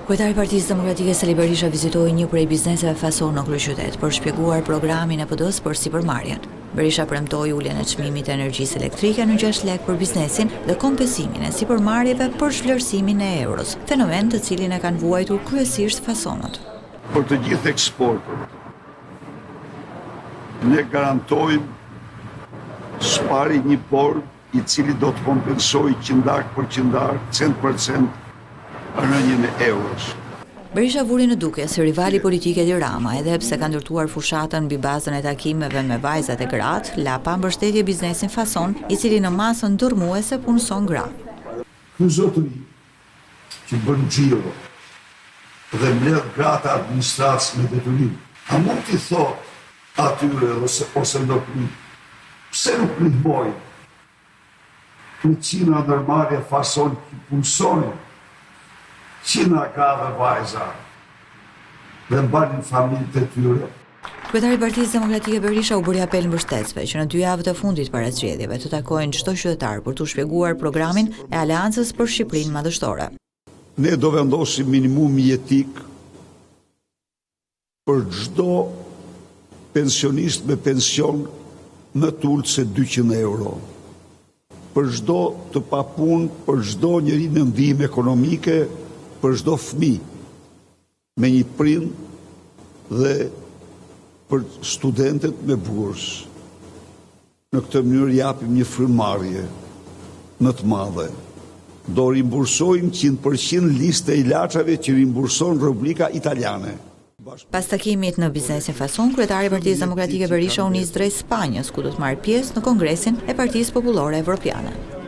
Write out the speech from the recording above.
Kryetari i Partisë Demokratike Sali Berisha vizitoi një prej bizneseve fason në kryeqytet për shpjeguar programin e PD-s për sipërmarrjen. Berisha premtoi uljen e çmimit të energjisë elektrike në 6 lekë për biznesin dhe kompensimin e sipërmarrjeve për zhvlerësimin e euros, fenomen të cilin e kanë vuajtur kryesisht fasonët. Për të gjithë eksportët, ne garantojmë shpari një bord i cili do të kompensojë qindak për qindak, cent për cent rënien e euros. Berisha vuri në duke si rivali politik Edi Rama, edhe pse ka ndërtuar fushatën mbi bazën e takimeve me vajzat e gratë, la pa mbështetje biznesin fason, i cili në masën dërmuese punëson gra. Ky zotëri që bën xhiro dhe mbledh gratë administracë me detyrim, a mund t'i thot atyre ose ndonjë pse nuk ndihmojnë në qina ndërmarrje fason që punësonin, qina ka dhe vajza dhe mbanin familjet e tyre. Kryetari i Partisë Demokratike Berisha u bëri apel mbështetësve që në 2 javët e fundit para zgjedhjeve të takojnë çdo qytetar për t'u shpjeguar programin e Aleancës për Shqipërinë Madhështore. Ne do vendosim minimum jetik për çdo pensionist me pension më të ulët se 200 euro. Për çdo të papunë, për çdo njeri në ndihmë ekonomike, për çdo fëmijë me një prind dhe për studentët me bursë. Në këtë mënyrë japim një frymëmarrje më të madhe. Do rimbursojmë 100% listë e ilaçave që rimburson Republika Italiane. Pas takimit në biznesin fason, kryetari i Partisë Demokratike Berisha u nis drejt Spanjës, ku do të marrë pjesë në Kongresin e Partisë Popullore Evropiane.